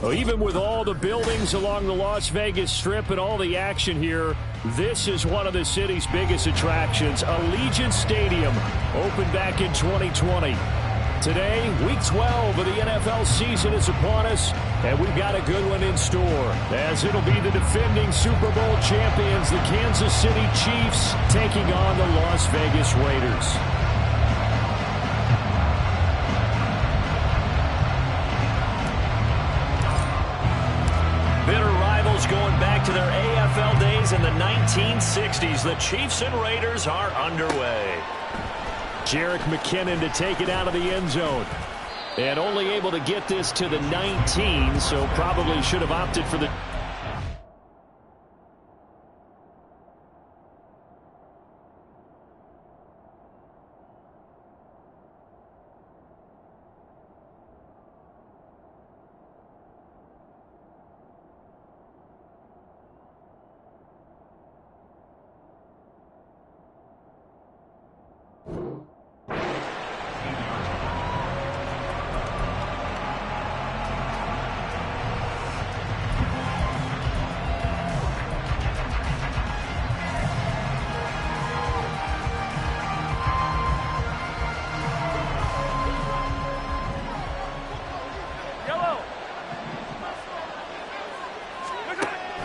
Well, even with all the buildings along the Las Vegas Strip and all the action here, this is one of the city's biggest attractions. Allegiant Stadium opened back in 2020. Today, Week 12 of the NFL season is upon us, and we've got a good one in store, as it'll be the defending Super Bowl champions, the Kansas City Chiefs, taking on the Las Vegas Raiders. Bitter rivals going back to their AFL days in the 1960s. The Chiefs and Raiders are underway. Jerick McKinnon to take it out of the end zone. And only able to get this to the 19, so probably should have opted for the...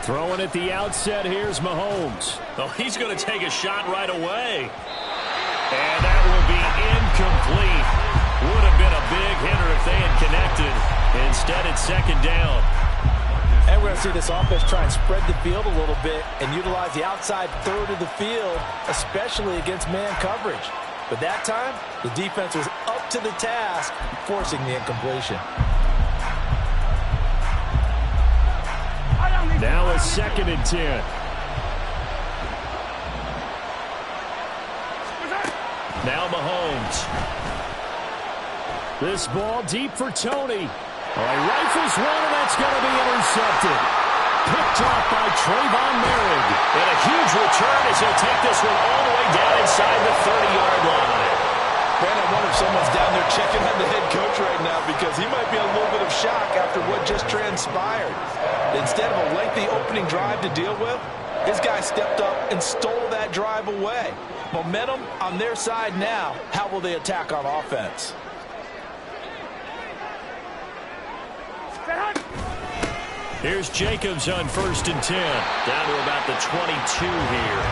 Throwing at the outset, here's Mahomes. Oh, he's going to take a shot right away. And that will be incomplete. Would have been a big hitter if they had connected. Instead, it's second down. And we're going to see this offense try and spread the field a little bit and utilize the outside third of the field, especially against man coverage. But that time, the defense was up to the task, forcing the incompletion. Now a 2nd and 10. Now Mahomes. This ball deep for Tony. All right, rifles one, and that's going to be intercepted. Picked off by Trayvon Merrick. And a huge return as he'll take this one all the way down inside the 30-yard line. Brandon, I wonder if someone's down there checking on the head coach right now, because he might be in a little bit of shock after what just transpired. Instead of a lengthy opening drive to deal with, his guy stepped up and stole that drive away. Momentum on their side now. How will they attack on offense? Here's Jacobs on 1st and 10. Down to about the 22 here.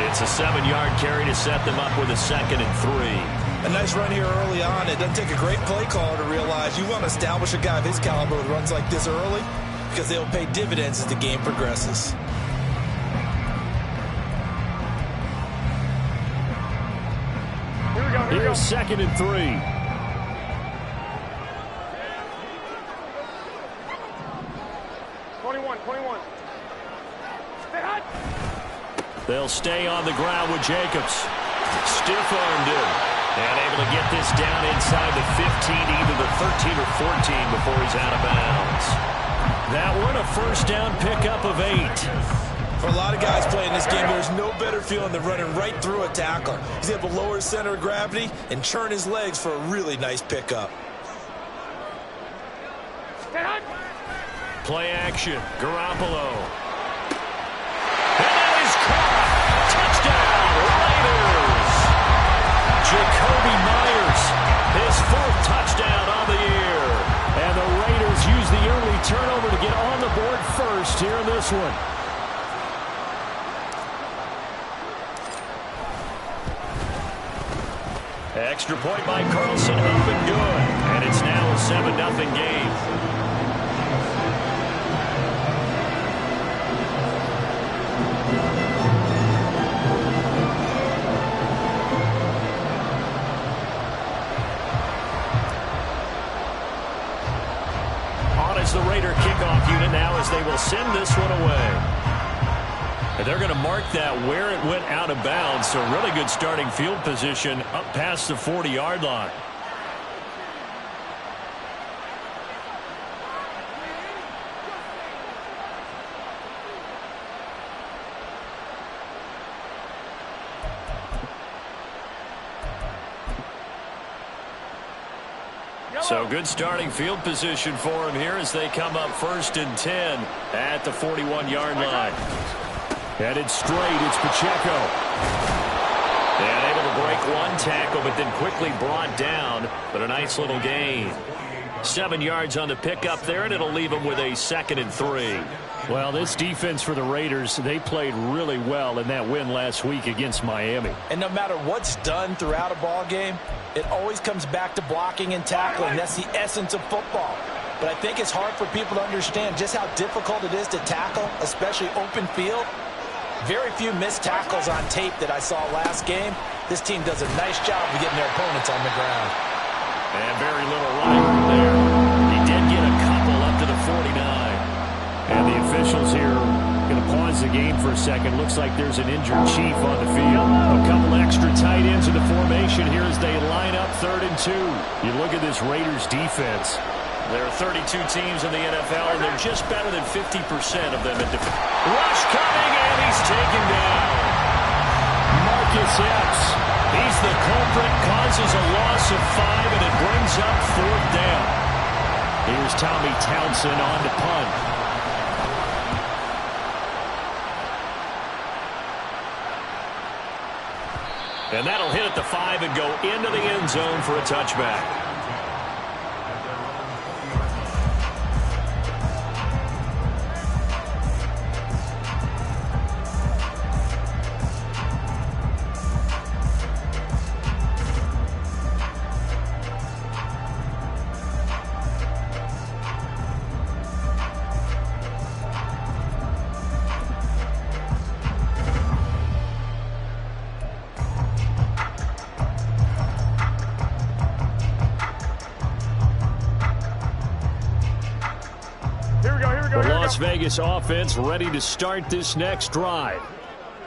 It's a 7-yard carry to set them up with a 2nd and 3. A nice run here early on. It doesn't take a great play caller to realize you want to establish a guy of his caliber with runs like this early, because they'll pay dividends as the game progresses. Here we go. Here's 2nd and 3. They'll stay on the ground with Jacobs. Stiff-armed him. And able to get this down inside the 15, either the 13 or 14 before he's out of bounds. That one, a first down pickup of 8. For a lot of guys playing this game, there's no better feeling than running right through a tackle. He's able to lower his center of gravity and churn his legs for a really nice pickup. Play action. Garoppolo. And that is caught. Touchdown, Raiders. Jacoby Myers, his 4th touchdown on the year. And the Raiders use the early turnover to get on the board first here in this one. extra point by Carlson, up and good. And it's now a 7-0 game. The Raider kickoff unit now as they will send this one away. And they're going to mark that where it went out of bounds. So really good starting field position up past the 40-yard line. So good starting field position for him here as they come up 1st and 10 at the 41-yard line. Headed straight, it's Pacheco. And able to break one tackle, but then quickly brought down. But a nice little gain. 7 yards on the pickup there, and it'll leave him with a 2nd and 3. Well, this defense for the Raiders, they played really well in that win last week against Miami. And no matter what's done throughout a ball game, it always comes back to blocking and tackling. That's the essence of football. But I think it's hard for people to understand just how difficult it is to tackle, especially open field. Very few missed tackles on tape that I saw last game. This team does a nice job of getting their opponents on the ground. And very little running from there. He did get a couple up to the 49. And the officials here going to pause the game for a second. Looks like there's an injured Chief on the field. A couple extra tight ends in the formation here as they line up 3rd and 2. You look at this Raiders defense. There are 32 teams in the NFL, and they're just better than 50% of them in defense. Rush coming, and he's taken down. Marcus Epps. He's the culprit, causes a loss of 5, and it brings up 4th down. Here's Tommy Townsend on to punt. And that'll hit at the 5 and go into the end zone for a touchback. Las Vegas offense ready to start this next drive.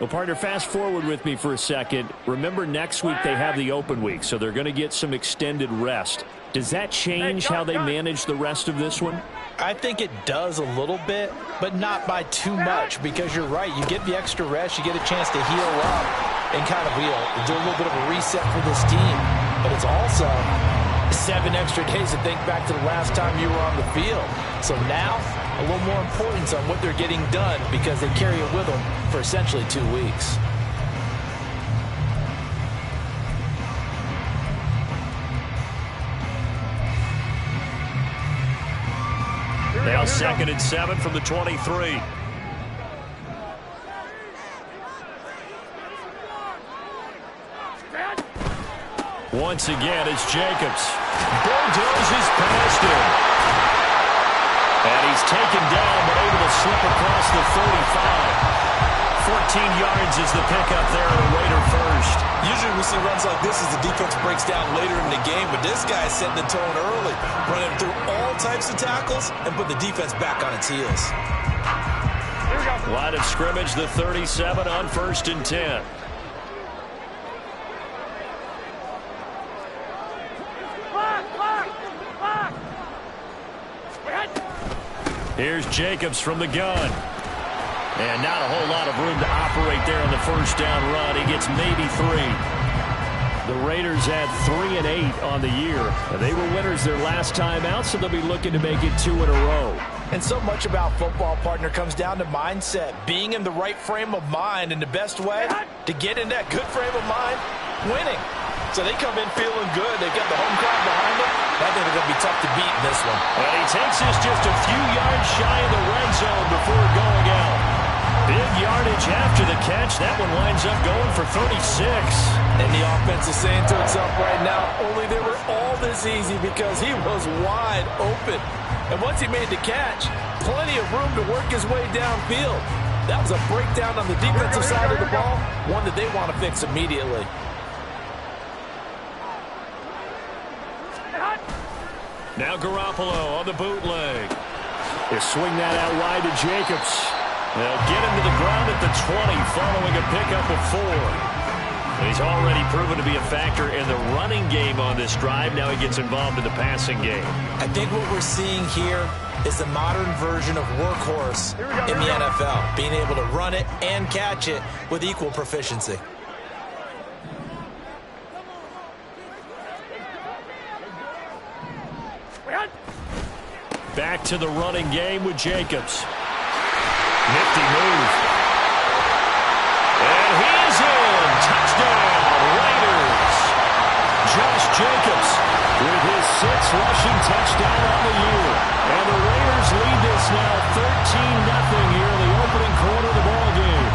Well, partner, fast forward with me for a second. Remember, next week they have the open week, so they're going to get some extended rest. Does that change how they manage the rest of this one? I think it does a little bit, but not by too much, because you're right. You get the extra rest, you get a chance to heal up and kind of do a little bit of a reset for this team. But it's also 7 extra days to think back to the last time you were on the field. So now, a little more importance on what they're getting done because they carry it with them for essentially 2 weeks. Now 2nd and 7 from the 23. Once again, it's Jacobs. Bulldozes past him. And he's taken down, but able to slip across the 35. 14 yards is the pickup there at a Raider first. Usually we see runs like this as the defense breaks down later in the game, but this guy is setting the tone early, running through all types of tackles and put the defense back on its heels. Line of scrimmage, the 37 on 1st and 10. Here's Jacobs from the gun. And not a whole lot of room to operate there on the first down run. He gets maybe 3. The Raiders had 3 and 8 on the year. They were winners their last time out, so they'll be looking to make it 2 in a row. And so much about football, partner, comes down to mindset. Being in the right frame of mind, and the best way to get in that good frame of mind, winning. So they come in feeling good. They've got the home crowd behind them. I think they're going to be tough to beat in this one. And he takes this just a few yards shy of the red zone before going out. Big yardage after the catch. That one winds up going for 36. And the offense is saying to itself right now, only they were all this easy because he was wide open. And once he made the catch, plenty of room to work his way downfield. That was a breakdown on the defensive side of the ball, one that they want to fix immediately. Now Garoppolo on the bootleg. They swing that out wide to Jacobs. They'll get him to the ground at the 20 following a pickup of 4. He's already proven to be a factor in the running game on this drive. Now he gets involved in the passing game. I think what we're seeing here is the modern version of workhorse in the NFL, being able to run it and catch it with equal proficiency. Back to the running game with Jacobs. Nifty move. And he's in. Touchdown, Raiders. Josh Jacobs with his 6th rushing touchdown on the year. And the Raiders lead this now 13-0 here in the opening quarter of the ballgame.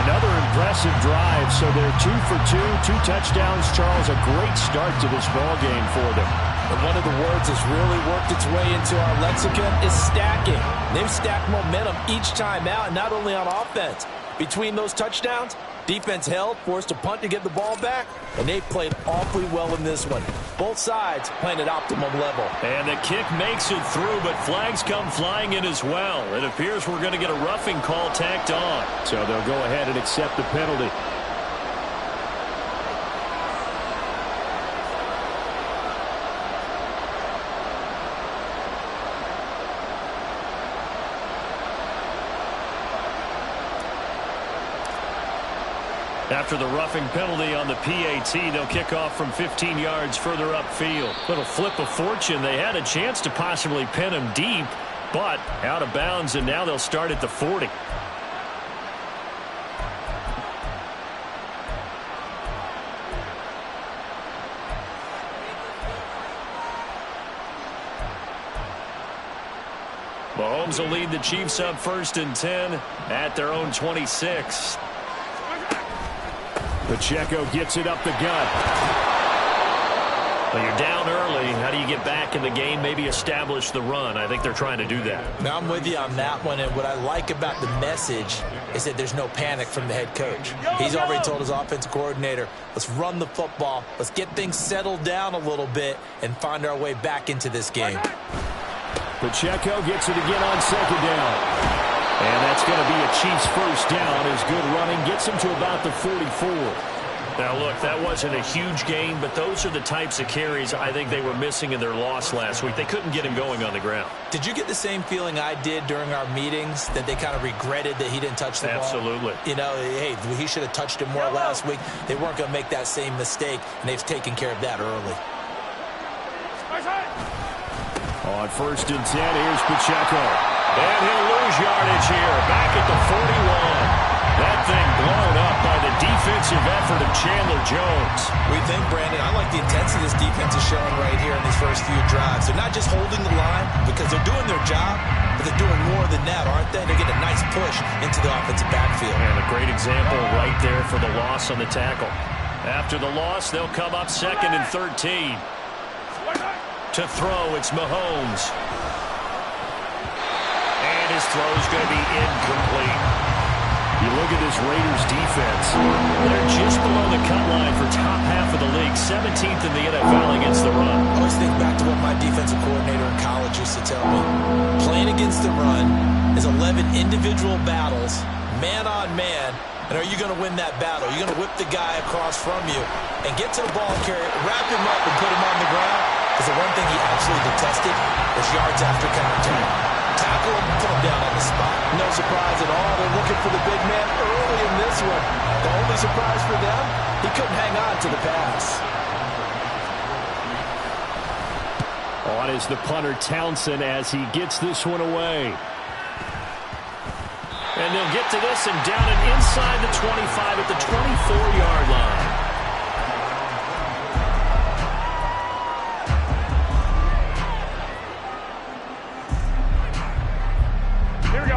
Another impressive drive, so they're 2 for 2 touchdowns. Charles, a great start to this ballgame for them. And one of the words that's really worked its way into our lexicon is stacking. They've stacked momentum each time out, and not only on offense. Between those touchdowns, defense held, forced a punt to get the ball back, and they played awfully well in this one. Both sides playing at optimum level. And the kick makes it through, but flags come flying in as well. It appears we're going to get a roughing call tacked on. So they'll go ahead and accept the penalty. After the roughing penalty on the PAT, they'll kick off from 15 yards further upfield. Little flip of fortune. They had a chance to possibly pin him deep, but out of bounds, and now they'll start at the 40. Mahomes will lead the Chiefs up 1st and 10 at their own 26. Pacheco gets it up the gut. Well, you're down early. How do you get back in the game, maybe establish the run? I think they're trying to do that. Now I'm with you on that one, and what I like about the message is that there's no panic from the head coach. He's already told his offensive coordinator, let's run the football, let's get things settled down a little bit and find our way back into this game. Pacheco gets it again on 2nd down. And that's going to be a Chiefs 1st down. His good running gets him to about the 44. Now, look, that wasn't a huge gain, but those are the types of carries I think they were missing in their loss last week. They couldn't get him going on the ground. Did you get the same feeling I did during our meetings, that they kind of regretted that he didn't touch the ball? Absolutely. You know, hey, he should have touched it more last week. They weren't going to make that same mistake, and they've taken care of that early. On 1st and 10, here's Pacheco. And he'll lose yardage here, back at the 41. That thing blown up by the defensive effort of Chandler Jones. We think, Brandon, I like the intensity this defense is showing right here in these first few drives. They're not just holding the line because they're doing their job, but they're doing more than that, aren't they? They're getting a nice push into the offensive backfield. And a great example right there for the loss on the tackle. After the loss, they'll come up 2nd and 13. To throw, it's Mahomes. And his throw's going to be incomplete. You look at this Raiders defense. They're just below the cut line for top half of the league, 17th in the NFL against the run. I always think back to what my defensive coordinator in college used to tell me. Playing against the run is 11 individual battles, man on man. And are you going to win that battle? Are you going to whip the guy across from you and get to the ball carrier, wrap him up, and put him on the ground? Because the one thing he absolutely detested was yards after contact. Tackle him, put him down on the spot. No surprise at all. They're looking for the big man early in this one. The only surprise for them, he couldn't hang on to the pass. On is the punter Townsend as he gets this one away. And they'll get to this and down it inside the 25 at the 24-yard line.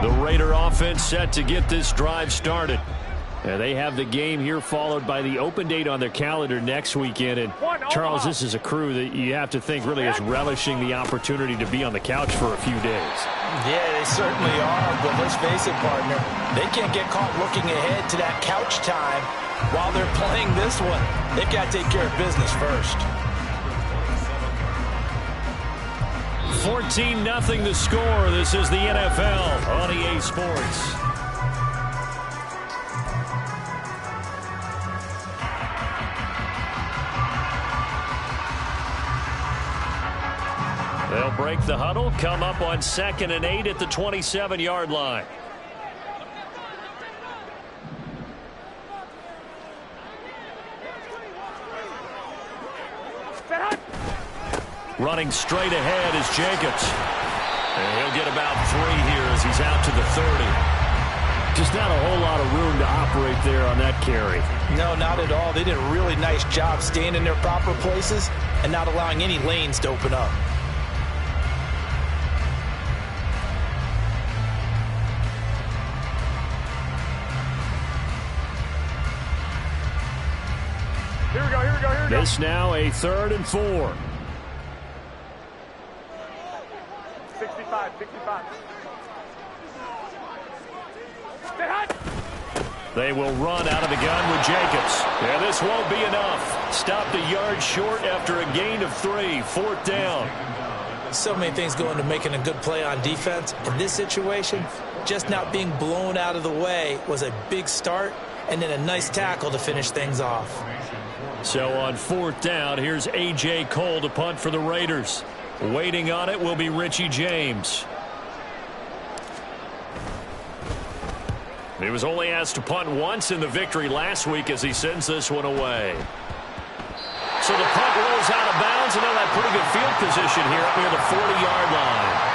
The Raider offense offense set to get this drive started. They have the game here followed by the open date on their calendar next weekend. And Charles, this is a crew that you have to think really is relishing the opportunity to be on the couch for a few days. Yeah, they certainly are. But let's face it, partner, they can't get caught looking ahead to that couch time while they're playing this one. They've got to take care of business first. 14-0 the score. This is the NFL on EA Sports. They'll break the huddle, come up on 2nd and 8 at the 27-yard line. Running straight ahead is Jacobs. And he'll get about 3 here as he's out to the 30. Just not a whole lot of room to operate there on that carry. No, not at all. They did a really nice job staying in their proper places and not allowing any lanes to open up. Here we go. This now a 3rd and 4. 65. They will run out of the gun with Jacobs. Yeah, this won't be enough. Stopped a yard short after a gain of 3. 4th down. So many things go into making a good play on defense. In this situation, just not being blown out of the way was a big start, and then a nice tackle to finish things off. So on 4th down, here's A.J. Cole to punt for the Raiders. Waiting on it will be Richie James. He was only asked to punt once in the victory last week as he sends this one away. So the punt rolls out of bounds, and they'll have pretty good field position here up near the 40-yard line.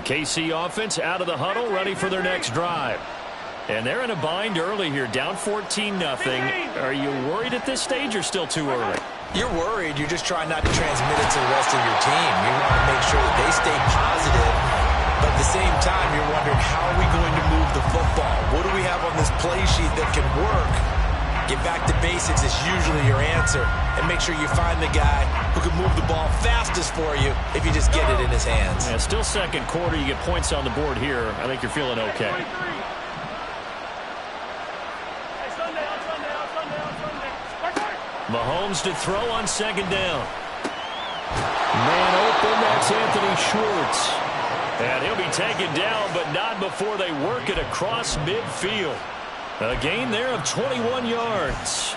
KC offense out of the huddle, ready for their next drive. And they're in a bind early here, down 14-0. Are you worried at this stage or still too early? You're worried. You're just trying not to transmit it to the rest of your team. You want to make sure that they stay positive, but at the same time, you're wondering, how are we going to move the football? What do we have on this play sheet that can work? Get back to basics is usually your answer, and make sure you find the guy who can move the ball fastest for you if you just get it in his hands. Yeah, still second quarter. You get points on the board here. I think you're feeling okay. Mahomes to throw on 2nd down. Man open, that's Anthony Schwartz. And he'll be taken down, but not before they work it across midfield. A gain there of 21 yards.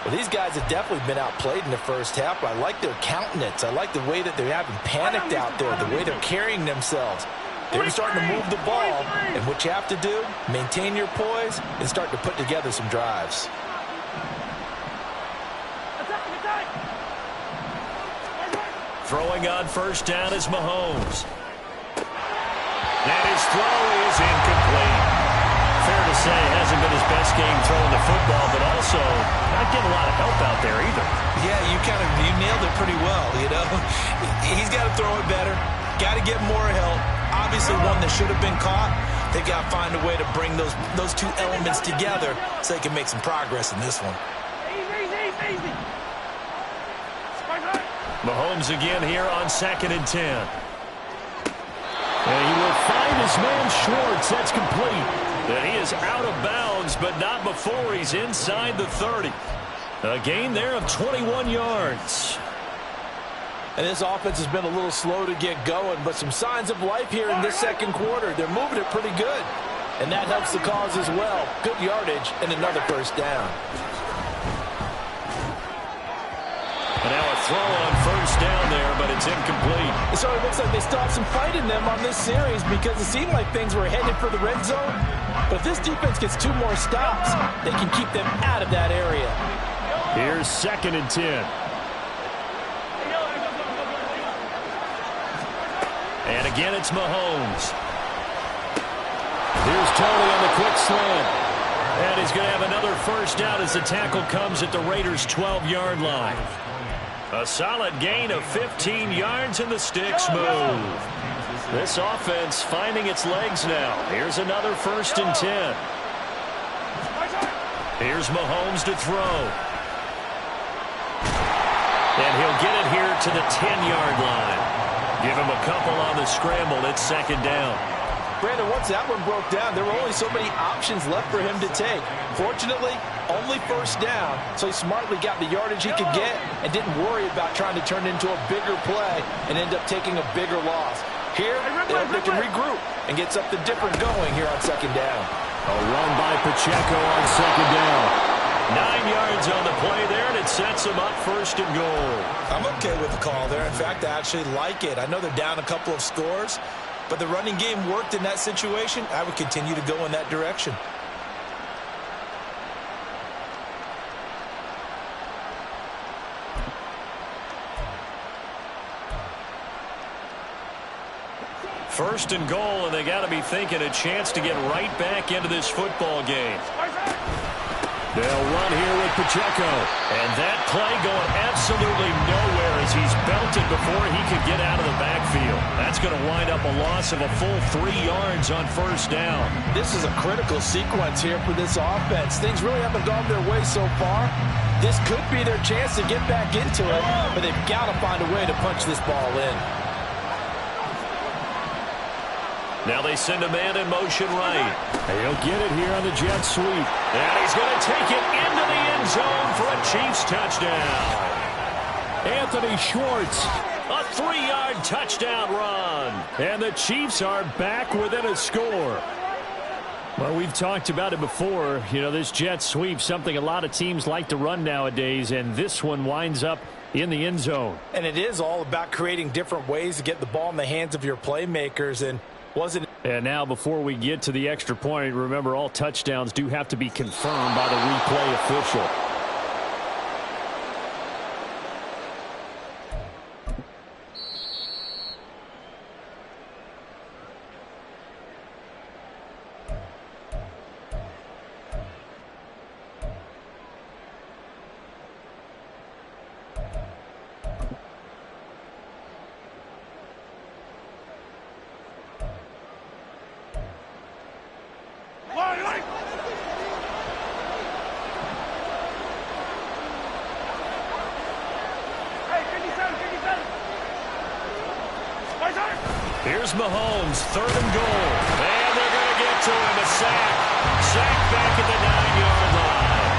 Well, these guys have definitely been outplayed in the first half. I like their countenance. I like the way that they haven't panicked out there, the way they're carrying themselves. They're starting to move the ball, and what you have to do, maintain your poise and start to put together some drives. Throwing on 1st down is Mahomes. And his throw is incomplete. Fair to say, hasn't been his best game throwing the football, but also not getting a lot of help out there either. Yeah, you nailed it pretty well, you know. He's got to throw it better, got to get more help. Obviously one that should have been caught. They've got to find a way to bring those two elements together so they can make some progress in this one. Mahomes again here on 2nd and 10. And he will find his man Schwartz. That's complete. And he is out of bounds, but not before he's inside the 30. A gain there of 21 yards. And this offense has been a little slow to get going, but some signs of life here in this second quarter. They're moving it pretty good, and that helps the cause as well. Good yardage and another 1st down. And now a throw on 1st down there, but it's incomplete. So it looks like they still have some fight in them on this series because it seemed like things were headed for the red zone. But if this defense gets 2 more stops, they can keep them out of that area. Here's 2nd and 10. And again, it's Mahomes. Here's Tony on the quick slant. And he's going to have another first down as the tackle comes at the Raiders' 12-yard line. A solid gain of 15 yards and the sticks move. This offense finding its legs now. Here's another 1st and 10. Here's Mahomes to throw. And he'll get it here to the 10-yard line. Give him a couple on the scramble. It's 2nd down. Brandon, once that one broke down, there were only so many options left for him to take. Fortunately, only 1st down, so he smartly got the yardage he could get and didn't worry about trying to turn it into a bigger play and end up taking a bigger loss. Here, they can regroup and get something different going here on 2nd down. A run by Pacheco on 2nd down. 9 yards on the play there, and it sets him up 1st and goal. I'm okay with the call there. In fact, I actually like it. I know they're down a couple of scores, but the running game worked in that situation. I would continue to go in that direction. First and goal, and they got to be thinking a chance to get right back into this football game. They'll run here with Pacheco. And that play going absolutely nowhere as he's belted before he could get out of the backfield. That's going to wind up a loss of a full 3 yards on 1st down. This is a critical sequence here for this offense. Things really haven't gone their way so far. This could be their chance to get back into it, but they've got to find a way to punch this ball in. Now they send a man in motion right. He'll get it here on the jet sweep. And he's going to take it into the end zone for a Chiefs touchdown. Anthony Schwartz, a 3-yard touchdown run. And the Chiefs are back within a score. Well, we've talked about it before. You know, this jet sweep, something a lot of teams like to run nowadays, and this one winds up in the end zone. And it is all about creating different ways to get the ball in the hands of your playmakers, and And now before we get to the extra point, remember all touchdowns do have to be confirmed by the replay official. Here's Mahomes, 3rd and goal. And they're going to get to him, a sack. Sack back at the 9-yard line.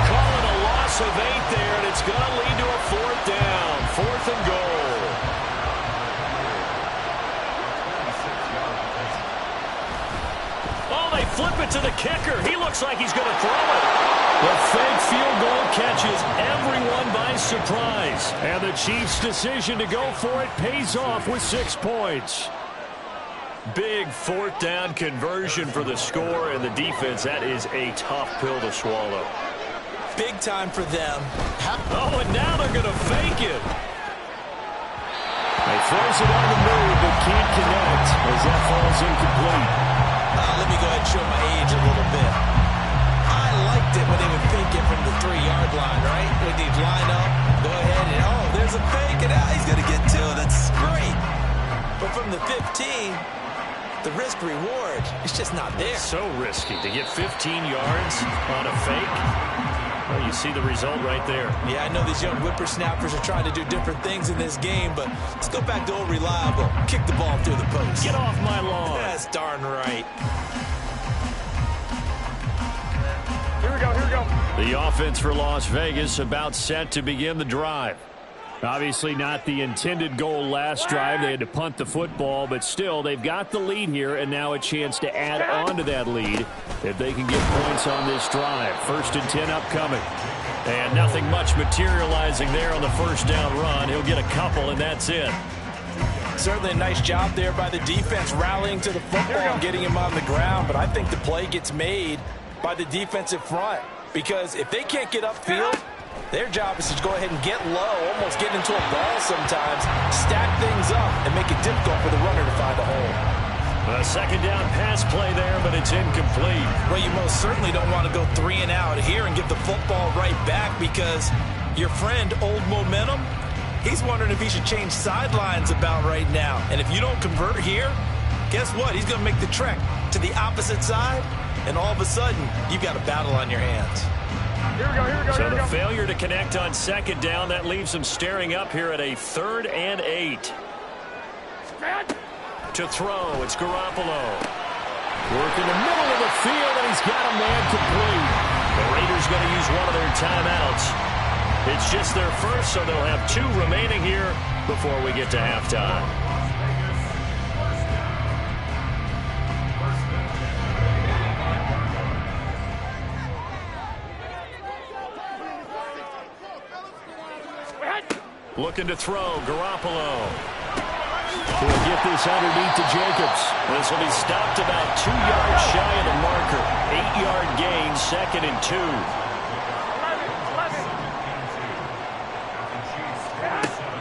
Call it a loss of 8 there, and it's going to lead to a 4th down. 4th and goal. Oh, they flip it to the kicker. He looks like he's going to throw it. The fake field goal catches everyone by surprise. And the Chiefs' decision to go for it pays off with 6 points. Big 4th down conversion for the score, and the defense, that is a tough pill to swallow. big time for them. Oh, and now they're going to fake it. They throws it on the move, but can't connect as that falls incomplete. Let me go ahead and show my age a little bit. I liked it when they would fake it from the 3-yard line, right? When they'd line up, go ahead and, oh, there's a fake, and he's going to get 2. That's great. But from the 15, the risk-reward is just not there. So risky to get 15 yards on a fake. Well, you see the result right there. Yeah, I know these young whippersnappers are trying to do different things in this game, but let's go back to old reliable. Kick the ball through the post. Get off my lawn. That's darn right. Here we go, here we go. The offense for Las Vegas about set to begin the drive. Obviously not the intended goal last drive. They had to punt the football, but still they've got the lead here, and now a chance to add on to that lead if they can get points on this drive. 1st and 10 upcoming. And nothing much materializing there on the first down run. He'll get a couple, and that's it. Certainly a nice job there by the defense rallying to the football and getting him on the ground, but I think the play gets made by the defensive front, because if they can't get upfield, their job is to go ahead and get low, almost get into a ball sometimes, stack things up, and make it difficult for the runner to find a hole. A second down pass play there, but it's incomplete. Well, you most certainly don't want to go 3 and out here and give the football right back because your friend, Old Momentum, he's wondering if he should change sidelines about right now. And if you don't convert here, guess what? He's going to make the trek to the opposite side, and all of a sudden, you've got a battle on your hands. Here we go, here we go, So here we the go. failure to connect on second down, that leaves him staring up here at a 3rd and 8. To throw, it's Garoppolo. Work in the middle of the field, and he's got a man complete. The Raiders going to use one of their timeouts. It's just their first, so they'll have 2 remaining here before we get to halftime. Looking to throw, Garoppolo. He'll get this underneath to Jacobs. This will be stopped about 2 yards shy of the marker. 8-yard gain, 2nd and 2.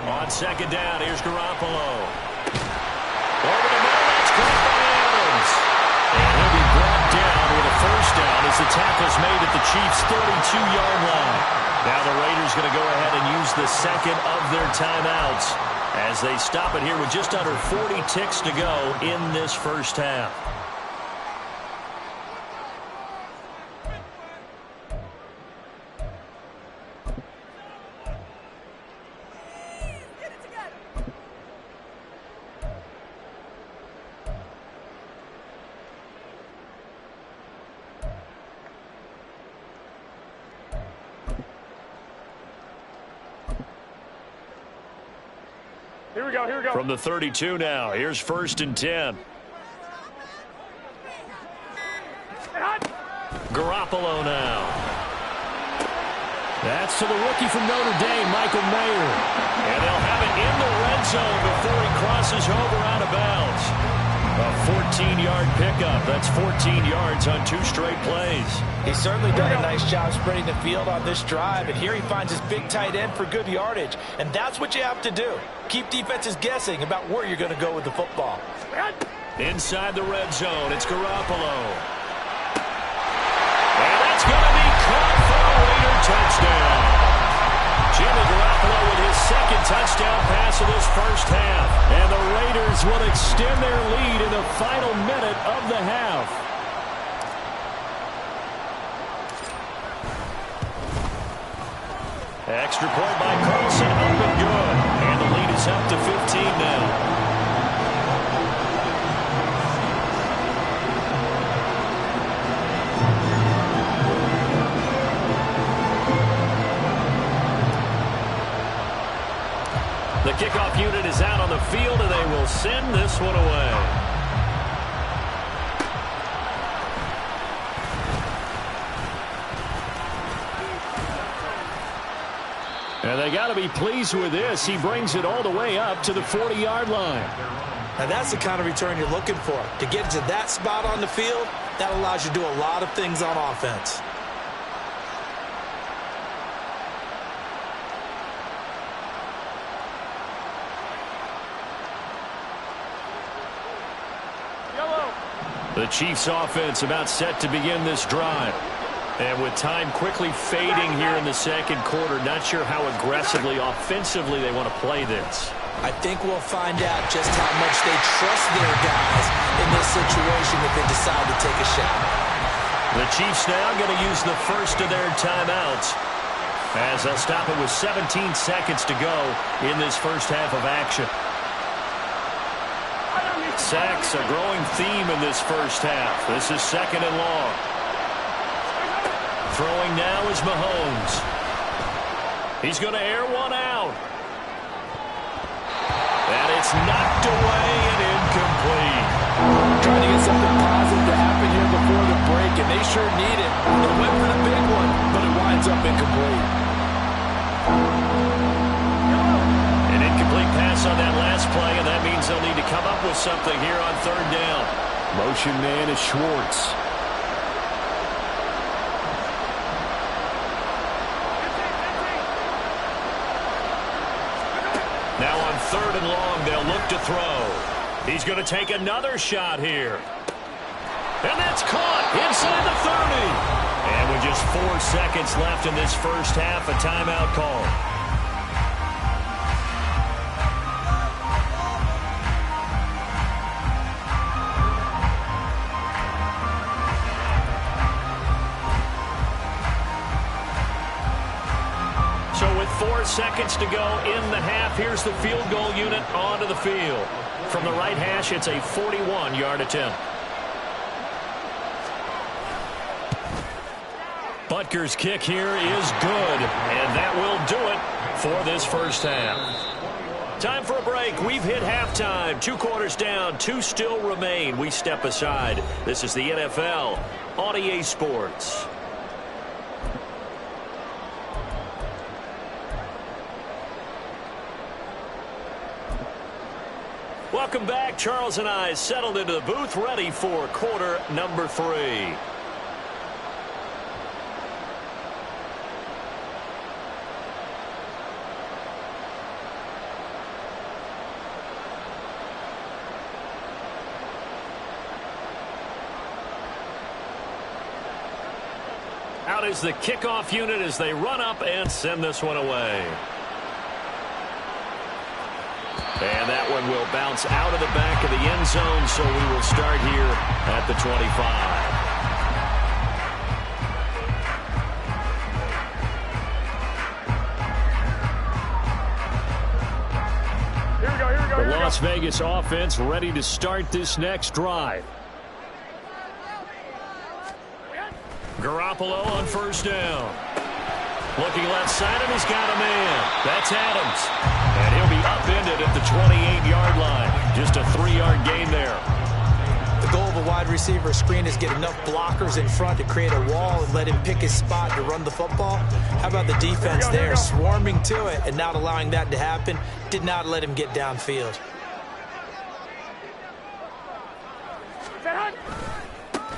On second down, here's Garoppolo. Over the middle, that's caught by Adams. And he'll be brought down with a first down as the tackle's made at the Chiefs' 32-yard line. Now the Raiders going to go ahead and use the second of their timeouts as they stop it here with just under 40 ticks to go in this first half. Here we go, here we go. From the 32 now, here's 1st and 10. Garoppolo now. That's to the rookie from Notre Dame, Michael Mayer. And they'll have it in the red zone before he crosses over out of bounds. A 14-yard pickup. That's 14 yards on 2 straight plays. He's certainly done a nice job spreading the field on this drive, and here he finds his big tight end for good yardage. And that's what you have to do. Keep defenses guessing about where you're going to go with the football. Inside the red zone, it's Garoppolo. And that's going to be caught for a Raider touchdown. Jimmy Garoppolo with his 2nd touchdown pass of this first half. And the Raiders will extend their lead in the final minute of the half. Extra point by Carlson, up and good. And the lead is up to 15 now. The kickoff unit is out on the field, and they will send this one away. And they got to be pleased with this. He brings it all the way up to the 40-yard line. Now that's the kind of return you're looking for. To get to that spot on the field, that allows you to do a lot of things on offense. The Chiefs offense about set to begin this drive. And with time quickly fading here in the second quarter, not sure how aggressively, offensively they want to play this. I think we'll find out just how much they trust their guys in this situation if they decide to take a shot. The Chiefs now going to use the first of their timeouts as they'll stop it with 17 seconds to go in this first half of action. Sacks, a growing theme in this first half. This is 2nd and long. Throwing now is Mahomes. He's going to air one out. And it's knocked away and incomplete. Trying to get something positive to happen here before the break, and they sure need it. They went for the big one, but it winds up incomplete. An incomplete pass on that last play, and that means they'll need to come up with something here on 3rd down. Motion man is Schwartz. Now on 3rd and long, they'll look to throw. He's going to take another shot here. And that's caught inside the 30. And with just 4 seconds left in this first half, a timeout call. So with 4 seconds to go in the half, here's the field goal unit onto the field. From the right hash, it's a 41-yard attempt. Butker's kick here is good, and that will do it for this first half. Time for a break. We've hit halftime. 2 quarters down, 2 still remain. We step aside. This is the NFL on EA Sports. Welcome back. Charles and I settled into the booth, ready for quarter number 3. Out is the kickoff unit as they run up and send this one away. And that one will bounce out of the back of the end zone, so we will start here at the 25. Here we go, here we go, The Las Vegas offense ready to start this next drive. Garoppolo on first down. Looking left side, and he's got a man. That's Adams. And he'll be upended at the 28-yard line. Just a 3-yard gain there. The goal of a wide receiver screen is get enough blockers in front to create a wall and let him pick his spot to run the football. How about the defense there, swarming to it and not allowing that to happen? Did not let him get downfield.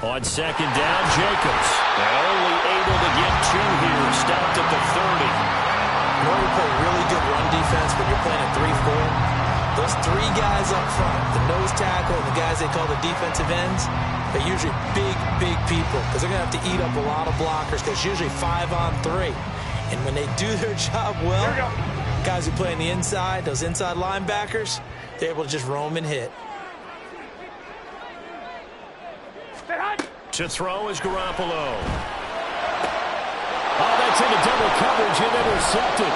On second down, Jacobs. They're only able to get 2 here. Stopped at the 30. You know, you play really good run defense when you're playing at 3-4. Those 3 guys up front, the nose tackle and the guys they call the defensive ends, they're usually big people because they're going to have to eat up a lot of blockers because it's usually 5 on 3. And when they do their job well, guys who play on the inside, those inside linebackers, they're able to just roam and hit. To throw is Garoppolo. Oh, that's into double coverage and intercepted.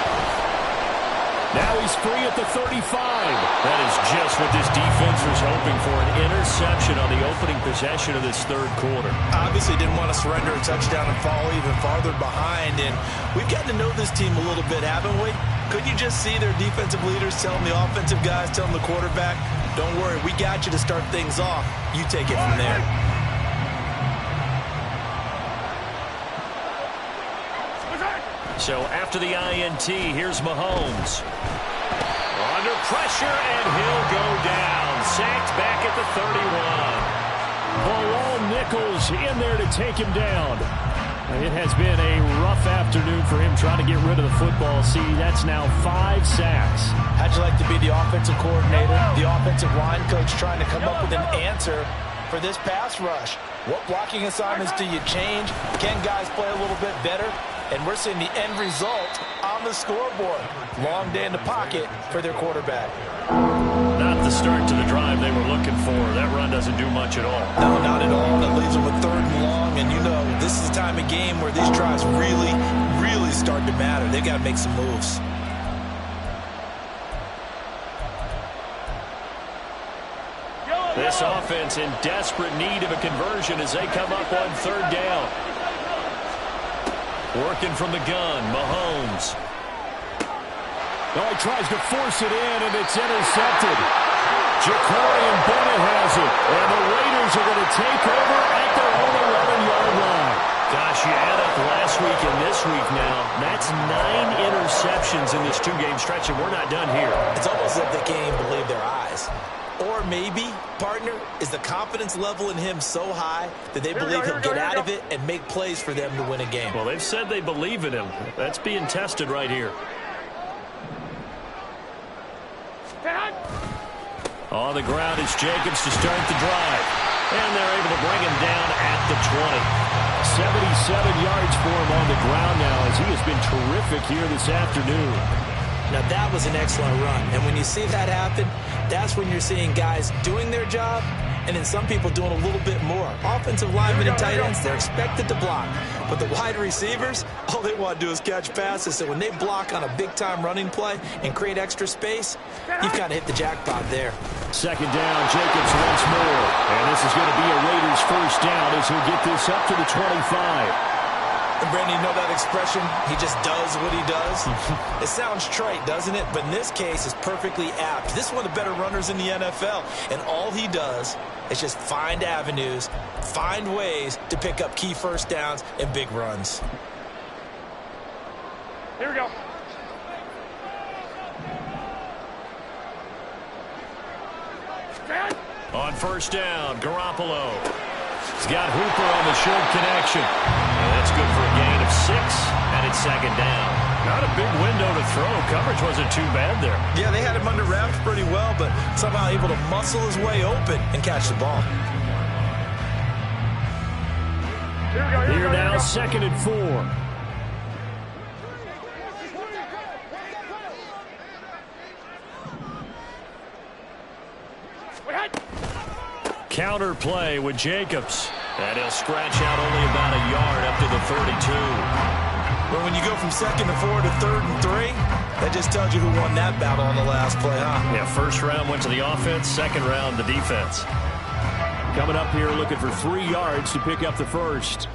Now he's free at the 35. That is just what this defense was hoping for, an interception on the opening possession of this third quarter. Obviously didn't want to surrender a touchdown and fall even farther behind. And we've gotten to know this team a little bit, haven't we? Could you just see their defensive leaders telling the offensive guys, telling the quarterback, don't worry, we got you to start things off. You take it from there. So after the INT, here's Mahomes. Under pressure, and he'll go down. Sacked back at the 31. Bilal Nichols in there to take him down. It has been a rough afternoon for him trying to get rid of the football. See, that's now 5 sacks. How'd you like to be the offensive coordinator, the offensive line coach trying to come up with an answer for this pass rush? What blocking assignments do you change? Can guys play a little bit better? And we're seeing the end result on the scoreboard. Long day in the pocket for their quarterback. Not the start to the drive they were looking for. That run doesn't do much at all. No, not at all. That leaves them with 3rd and long. And, you know, this is the time of game where these drives really start to matter. They've got to make some moves. This offense in desperate need of a conversion as they come up on 3rd down. Working from the gun, Mahomes. Oh, he tries to force it in, and it's intercepted. Ja'Cory Bennett has it, and the Raiders are going to take over at their own 11-yard line. Gosh, you add up last week and this week now, that's 9 interceptions in this 2-game stretch, and we're not done here. It's almost like they can't even believe their eyes. Or maybe, partner, is the confidence level in him so high that they believe he'll get out of it and make plays for them to win a game. Well, they've said they believe in him. That's being tested right here. On the ground is Jacobs to start the drive. And they're able to bring him down at the 20. 77 yards for him on the ground now as he has been terrific here this afternoon. Now, that was an excellent run. And when you see that happen, that's when you're seeing guys doing their job and then some people doing a little bit more. Offensive linemen and tight ends, they're expected to block. But the wide receivers, all they want to do is catch passes. So when they block on a big-time running play and create extra space, you've kind of hit the jackpot there. Second down, Jacobs once more. And this is going to be a Raiders first down as he'll get this up to the 25. And Brandon, you know that expression, he just does what he does? It sounds trite, doesn't it? But in this case, it's perfectly apt. This is one of the better runners in the NFL. And all he does is just find avenues, find ways to pick up key first downs and big runs. Here we go. On first down, Garoppolo. He's got Hooper on the short connection. And that's good for a gain of 6, and it's second down. Not a big window to throw. Coverage wasn't too bad there. Yeah, they had him under wraps pretty well, but somehow able to muscle his way open and catch the ball. Here now, second and 4. Counter play with Jacobs. And he'll scratch out only about a yard up to the 32. But when you go from second to 4 to third and 3, that just tells you who won that battle on the last play, huh? Yeah, first round went to the offense, second round the defense. Coming up here looking for 3 yards to pick up the first.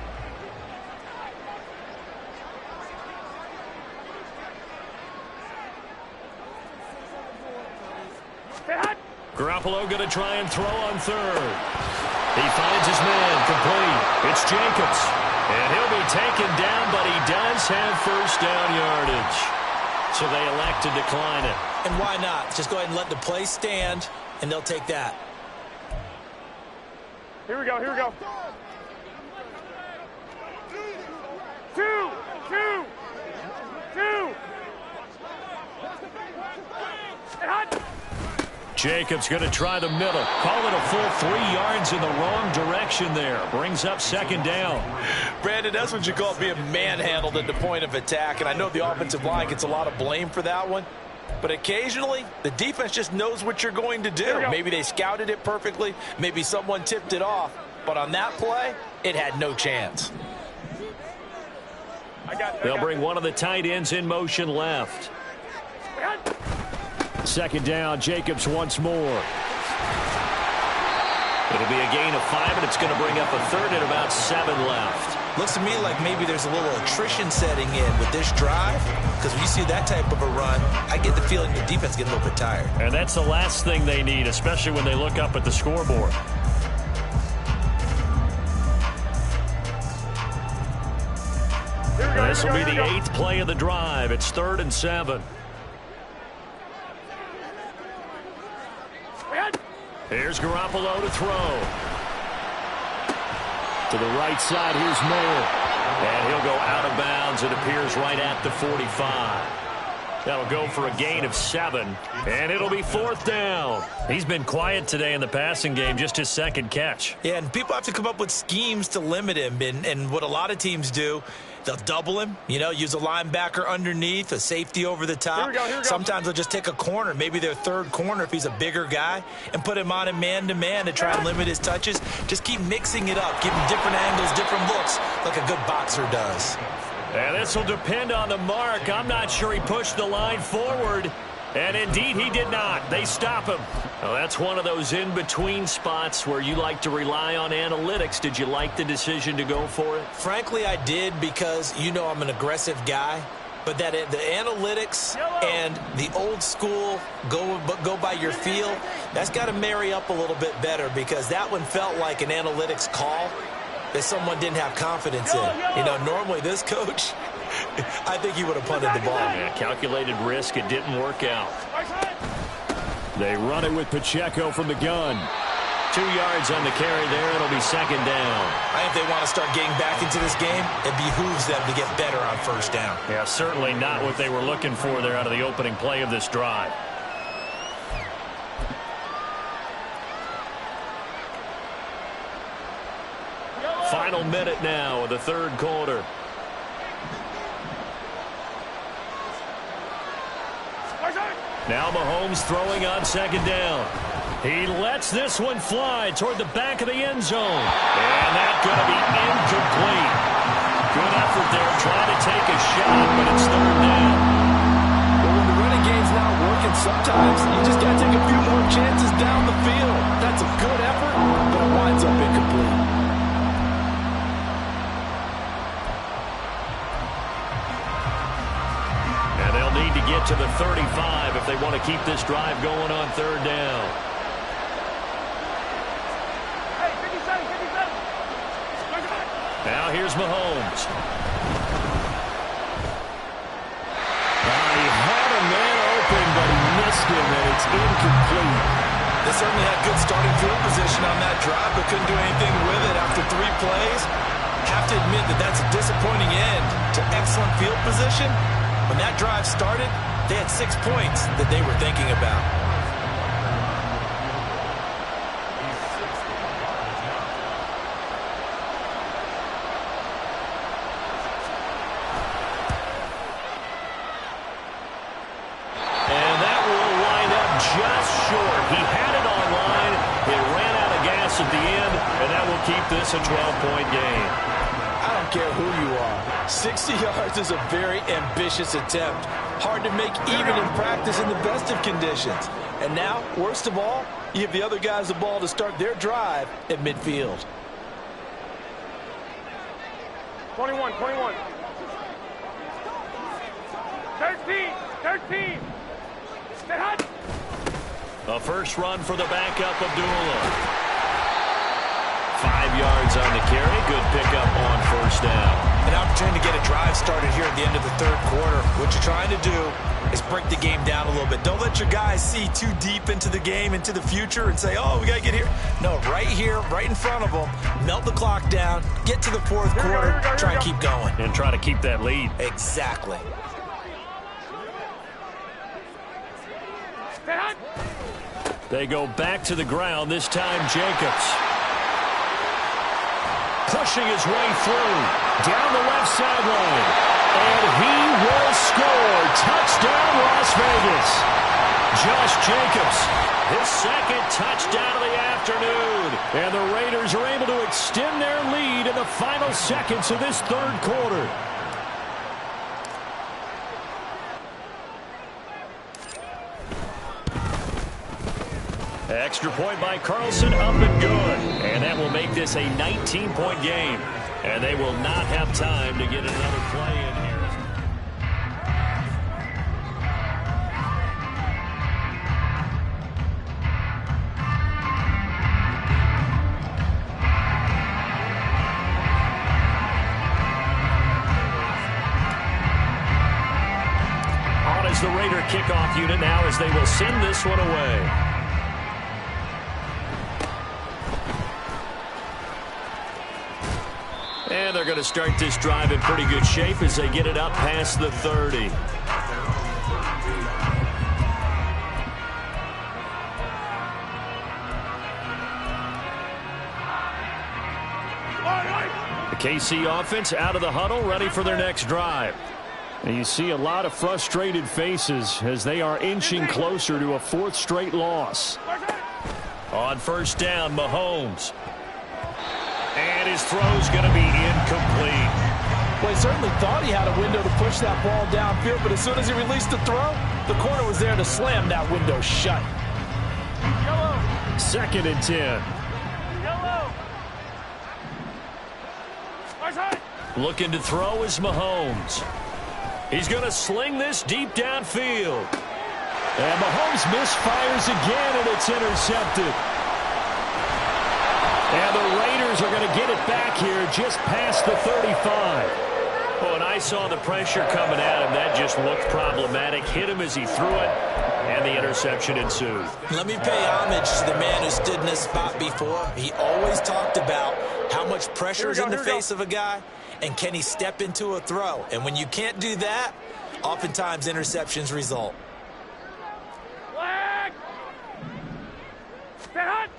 Garoppolo going to try and throw on third. He finds his man complete. It's Jacobs. And he'll be taken down, but he does have first down yardage. So they elect to decline it. And why not? Just go ahead and let the play stand, and they'll take that. Here we go, here we go. 2, 2, 2. And hot. Jacobs going to try the middle. Call it a full 3 yards in the wrong direction there. Brings up second down. Brandon, that's what you call being manhandled at the point of attack. And I know the offensive line gets a lot of blame for that one. But occasionally, the defense just knows what you're going to do. Maybe they scouted it perfectly. Maybe someone tipped it off. But on that play, it had no chance. They'll bring one of the tight ends in motion left. Second down, Jacobs once more. It'll be a gain of 5, and it's going to bring up a third and about 7 left. Looks to me like maybe there's a little attrition setting in with this drive, because when you see that type of a run, I get the feeling the defense gets a little bit tired. And that's the last thing they need, especially when they look up at the scoreboard. This will be the 8th play of the drive. It's 3rd and 7. Here's Garoppolo to throw. To the right side, here's Mayer. And he'll go out of bounds. It appears right at the 45. That'll go for a gain of 7. And it'll be 4th down. He's been quiet today in the passing game, just his second catch. Yeah, and people have to come up with schemes to limit him. And what a lot of teams do, they'll double him, use a linebacker underneath, a safety over the top. Here we go. Sometimes they'll just take a corner, maybe their third corner if he's a bigger guy, and put him on a man-to-man to try and limit his touches. Just keep mixing it up, give him different angles, different looks, like a good boxer does. And this will depend on the mark. I'm not sure he pushed the line forward. And indeed, he did not. They stop him. Well, that's one of those in-between spots where you like to rely on analytics. Did you like the decision to go for it? Frankly, I did, because I'm an aggressive guy. But that the analytics and the old school go by your feel, that's got to marry up a little bit better, because that one felt like an analytics call that someone didn't have confidence in. Normally this coach, I think he would have punted the ball. Yeah, calculated risk. It didn't work out. They run it with Pacheco from the gun. 2 yards on the carry there. It'll be second down. I think they want to start getting back into this game. It behooves them to get better on first down. Yeah, certainly not what they were looking for there out of the opening play of this drive. Final minute now of the third quarter. Now Mahomes throwing on second down. He lets this one fly toward the back of the end zone. And that's going to be incomplete. Good effort there trying to take a shot, but it's third down. Well, when the running game's not working, sometimes you just got to take a few more chances down the field. That's a good effort, but it winds up incomplete. And they'll need to get to the 35 if they want to keep this drive going on third down. Now here's Mahomes. He had a man open, but he missed him, and it's incomplete. They certainly had good starting field position on that drive, but couldn't do anything with it after 3 plays. Have to admit that that's a disappointing end to excellent field position. When that drive started, they had 6 points that they were thinking about. At the end, and that will keep this a 12-point game. I don't care who you are. 60 yards is a very ambitious attempt. Hard to make even in practice in the best of conditions. And now, worst of all, you give the other guys the ball to start their drive at midfield. 21. 13. Stay hot. A first run for the backup, Abdullah. 5 yards on the carry. Good pickup on first down. An opportunity to get a drive started here at the end of the third quarter. What you're trying to do is break the game down a little bit. Don't let your guys see too deep into the game, into the future, and say, oh, we got to get here. No, right here, right in front of them. Melt the clock down. Get to the fourth quarter. Try and keep going. And try to keep that lead. Exactly. They go back to the ground, this time Jacobs. Pushing his way through, down the left sideline. And he will score. Touchdown, Las Vegas. Josh Jacobs, his second touchdown of the afternoon. And the Raiders are able to extend their lead in the final seconds of this third quarter. Extra point by Carlson, up and good. And that will make this a 19-point game. And they will not have time to get another play in here. On is the Raider kickoff unit now as they will send this one away. And they're going to start this drive in pretty good shape as they get it up past the 30. The KC offense out of the huddle, ready for their next drive. And you see a lot of frustrated faces as they are inching closer to a 4th straight loss. On first down, Mahomes. And his throw's going to be incomplete. Well, he certainly thought he had a window to push that ball downfield, but as soon as he released the throw, the corner was there to slam that window shut. Yellow. 2nd and 10. Yellow. Looking to throw is Mahomes. He's going to sling this deep downfield. And Mahomes misfires again, and it's intercepted. And the Raiders are going to get it back here just past the 35. Oh, and I saw the pressure coming at him. That just looked problematic. Hit him as he threw it, and the interception ensued. Let me pay homage to the man who stood in this spot before. He always talked about how much pressure is in the face of a guy, and can he step into a throw. And when you can't do that, oftentimes interceptions result. Flag. Stay hot.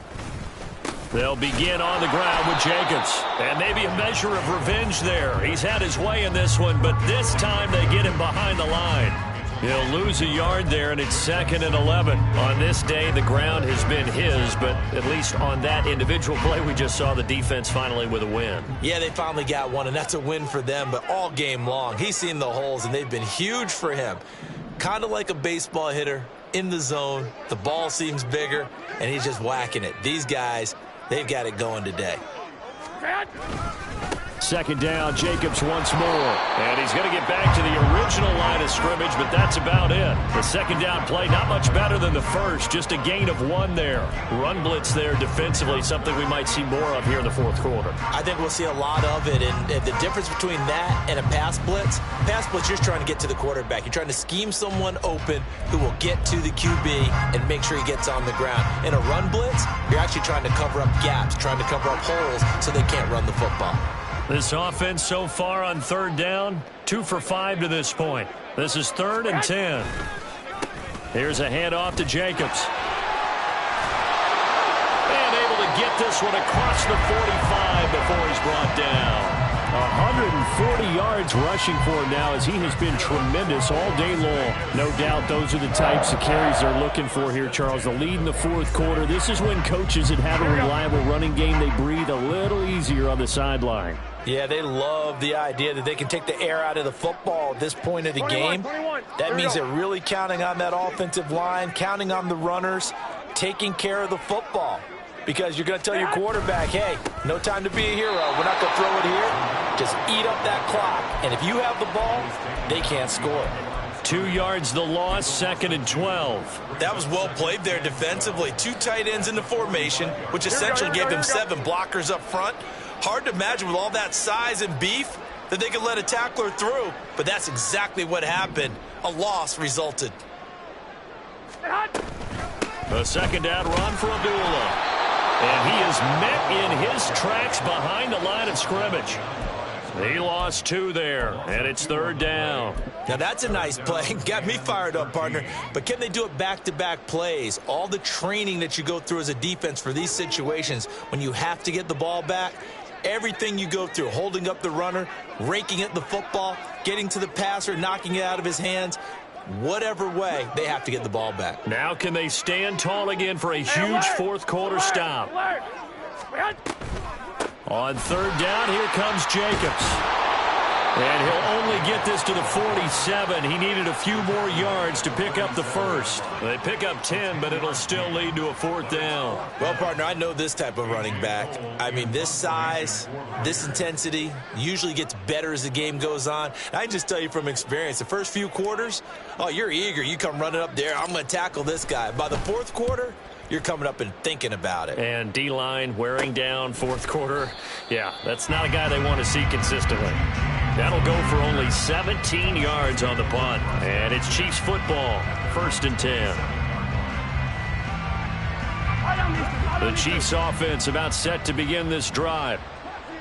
They'll begin on the ground with Jacobs. And maybe a measure of revenge there. He's had his way in this one, but this time they get him behind the line. He'll lose a yard there, and it's 2nd and 11. On this day, the ground has been his, but at least on that individual play, we just saw the defense finally with a win. Yeah, they finally got one, and that's a win for them, but all game long, he's seen the holes, and they've been huge for him. Kind of like a baseball hitter in the zone. The ball seems bigger, and he's just whacking it. These guys, they've got it going today. 2nd down, Jacobs once more. And he's going to get back to the original line of scrimmage, but that's about it. The 2nd down play, not much better than the first, just a gain of 1 there. Run blitz there defensively, something we might see more of here in the 4th quarter. I think we'll see a lot of it, and the difference between that and a pass blitz, you're trying to get to the quarterback. You're trying to scheme someone open who will get to the QB and make sure he gets on the ground. In a run blitz, you're actually trying to cover up gaps, trying to cover up holes so they can't run the football. This offense so far on 3rd down, 2 for 5 to this point. This is 3rd and 10. Here's a handoff to Jacobs. And able to get this one across the 45 before he's brought down. 140 yards rushing for him now as he has been tremendous all day long. No doubt those are the types of carries they're looking for here, Charles. The lead in the 4th quarter. This is when coaches that have a reliable running game, they breathe a little easier on the sideline. Yeah, they love the idea that they can take the air out of the football at this point of the game. That means they're really counting on that offensive line, counting on the runners, taking care of the football. Because you're going to tell your quarterback, hey, no time to be a hero. We're not going to throw it here. Just eat up that clock. And if you have the ball, they can't score. 2 yards the loss, 2nd and 12. That was well played there defensively. 2 tight ends in the formation, which essentially gave them 7 blockers up front. Hard to imagine with all that size and beef that they could let a tackler through. But that's exactly what happened. A loss resulted. A 2nd down run for Abdullah. And he is met in his tracks behind the line of scrimmage. He lost 2 there, and it's 3rd down. Now that's a nice play. Got me fired up, partner. But can they do it back-to-back plays? All the training that you go through as a defense for these situations, when you have to get the ball back, everything you go through, holding up the runner, raking at the football, getting to the passer, knocking it out of his hands, whatever way, they have to get the ball back. Now can they stand tall again for a huge 4th quarter stop? On 3rd down, here comes Jacobs. And he'll only get this to the 47. He needed a few more yards to pick up the first. They pick up 10, but it'll still lead to a 4th down. Well, partner, I know this type of running back. I mean, this size, this intensity usually gets better as the game goes on. I can just tell you from experience, the first few quarters, oh, you're eager. You come running up there, I'm going to tackle this guy. By the 4th quarter, you're coming up and thinking about it. And D-line wearing down 4th quarter. Yeah, that's not a guy they want to see consistently. That'll go for only 17 yards on the punt. And it's Chiefs football, 1st and 10. The Chiefs offense about set to begin this drive.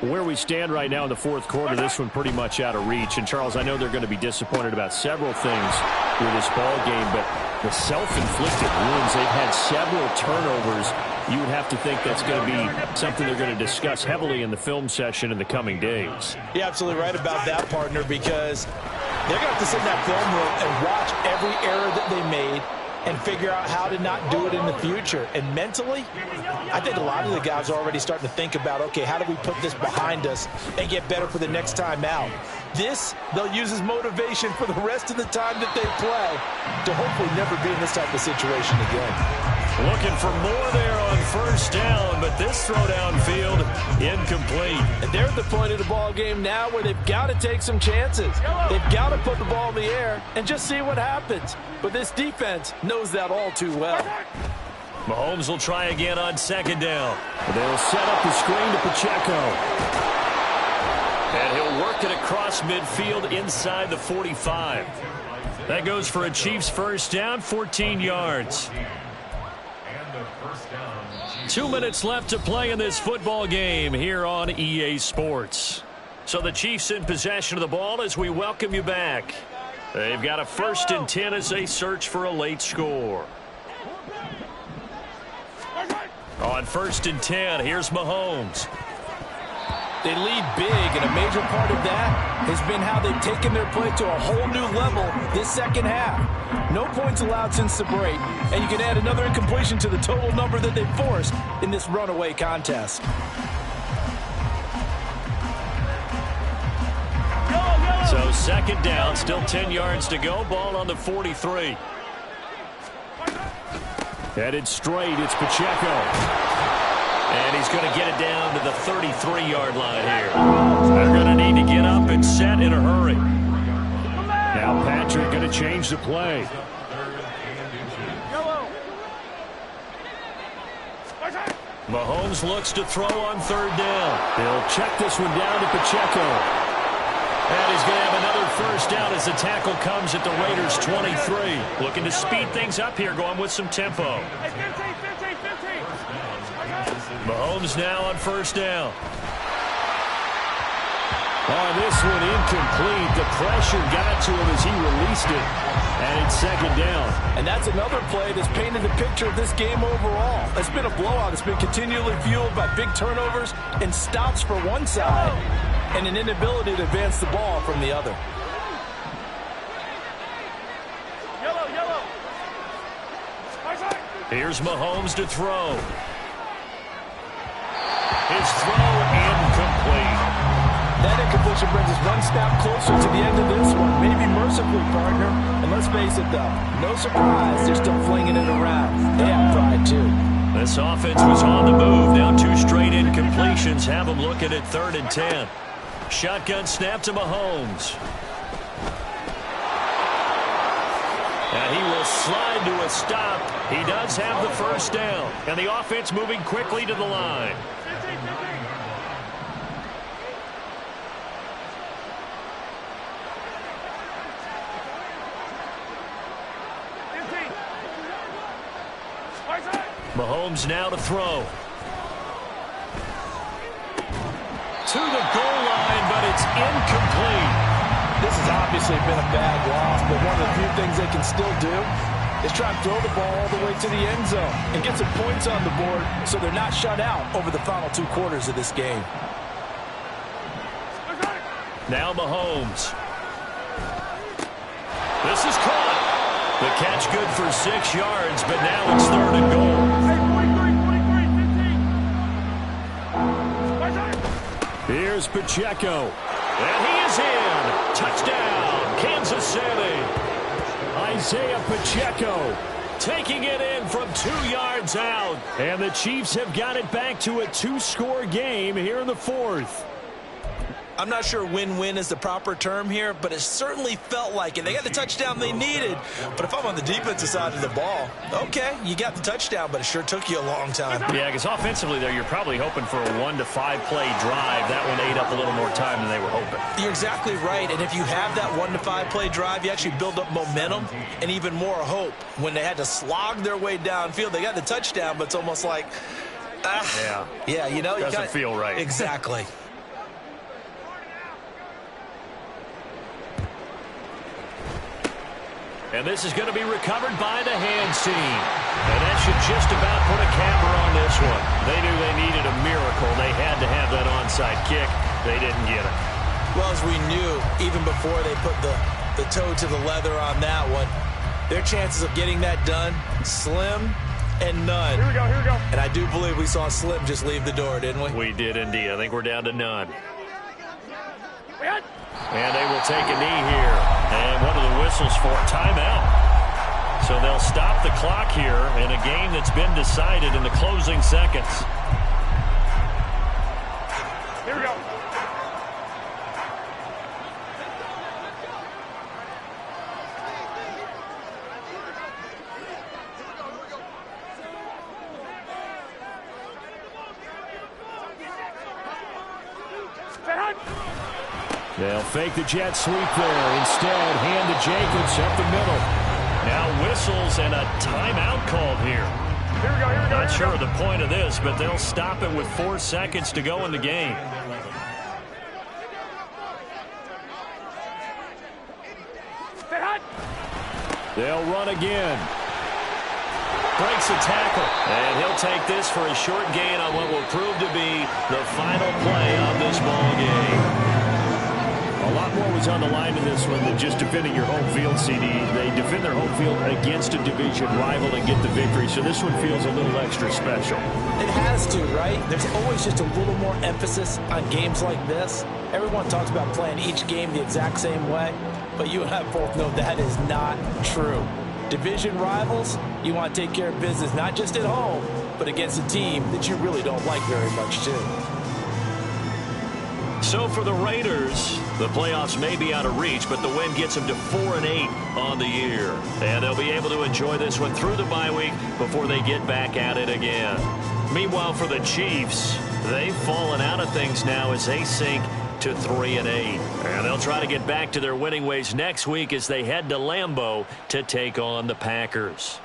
Where we stand right now in the 4th quarter, this one pretty much out of reach. And, Charles, I know they're going to be disappointed about several things with this ball game, but the self-inflicted wounds, they've had several turnovers. You would have to think that's going to be something they're going to discuss heavily in the film session in the coming days. You're absolutely right about that, partner, because they're going to have to sit in that film room and watch every error that they made and figure out how to not do it in the future. And mentally, I think a lot of the guys are already starting to think about, okay, how do we put this behind us and get better for the next time out? This, they'll use as motivation for the rest of the time that they play to hopefully never be in this type of situation again. Looking for more there on 1st down, but this throw downfield incomplete. And they're at the point of the ball game now where they've got to take some chances. They've got to put the ball in the air and just see what happens. But this defense knows that all too well. Mahomes will try again on 2nd down. They'll set up the screen to Pacheco. And he'll work it across midfield inside the 45. That goes for a Chiefs 1st down, 14 yards. 2 minutes left to play in this football game here on EA Sports. So the Chiefs in possession of the ball as we welcome you back. They've got a 1st and 10 as they search for a late score. On 1st and 10, here's Mahomes. They lead big, and a major part of that has been how they've taken their play to a whole new level this second half. No points allowed since the break, and you can add another incompletion to the total number that they've forced in this runaway contest. So 2nd down, still 10 yards to go. Ball on the 43. Headed straight, it's Pacheco. And he's going to get it down to the 33-yard line here. They're going to need to get up and set in a hurry. Now Patrick going to change the play. Mahomes looks to throw on 3rd down. He'll check this one down to Pacheco. And he's going to have another 1st down as the tackle comes at the Raiders' 23. Looking to speed things up here, going with some tempo. 15. Mahomes now on 1st down. Oh, this one incomplete. The pressure got to him as he released it. And it's 2nd down. And that's another play that's painted the picture of this game overall. It's been a blowout. It's been continually fueled by big turnovers and stops for one side and an inability to advance the ball from the other. Yellow. Here's Mahomes to throw. His throw incomplete. That incompletion brings us one step closer to the end of this one. Maybe mercifully, partner. And let's face it, though, no surprise, they're still flinging it around. They have pride, too. This offense was on the move. Now 2 straight incompletions have them looking at 3rd and 10. Shotgun snap to Mahomes. And he will slide to a stop. He does have the 1st down. And the offense moving quickly to the line. 15. Mahomes now to throw. To the goal line, but it's incomplete. This has obviously been a bad loss, but one of the few things they can still do is try and throw the ball all the way to the end zone and get some points on the board so they're not shut out over the final 2 quarters of this game. Now Mahomes. This is caught. The catch good for 6 yards, but now it's 3rd and goal. Here's Pacheco. And he is in. Touchdown, Kansas City. Isaiah Pacheco taking it in from 2 yards out. And the Chiefs have got it back to a 2-score game here in the 4th. I'm not sure win-win is the proper term here, but it certainly felt like it. They got the touchdown they needed, but if I'm on the defensive side of the ball, okay, you got the touchdown, but it sure took you a long time. Yeah, because offensively there, you're probably hoping for a 1 to 5 play drive. That one ate up a little more time than they were hoping. You're exactly right, and if you have that 1 to 5 play drive, you actually build up momentum and even more hope. When they had to slog their way downfield, they got the touchdown, but it's almost like, yeah, you know, doesn't feel right. Exactly. And this is going to be recovered by the hands team. And that should just about put a capper on this one. They knew they needed a miracle. They had to have that onside kick. They didn't get it. Well, as we knew, even before they put the toe to the leather on that one, their chances of getting that done, slim and none. Here we go. And I do believe we saw Slim just leave the door, didn't we? We did indeed. I think we're down to none. We had. And they will take a knee here. And what are the whistles for? Timeout. So they'll stop the clock here in a game that's been decided in the closing seconds. Here we go. They'll fake the jet sweep there. Instead, hand to Jacobs up the middle. Now whistles and a timeout called here. Here we go. Not sure of the point of this, but they'll stop it with 4 seconds to go in the game. They'll run again. breaks a tackle. And he'll take this for a short gain on what will prove to be the final play of this ball game. A lot more was on the line in this one than just defending your home field, CD. They defend their home field against a division rival and get the victory, so this one feels a little extra special. It has to, right? There's always just a little more emphasis on games like this. Everyone talks about playing each game the exact same way, but you and I both know that is not true. Division rivals, you want to take care of business not just at home, but against a team that you really don't like very much, too. So for the Raiders, the playoffs may be out of reach, but the win gets them to 4-8 on the year. And they'll be able to enjoy this one through the bye week before they get back at it again. Meanwhile, for the Chiefs, they've fallen out of things now as they sink to 3-8. And they'll try to get back to their winning ways next week as they head to Lambeau to take on the Packers.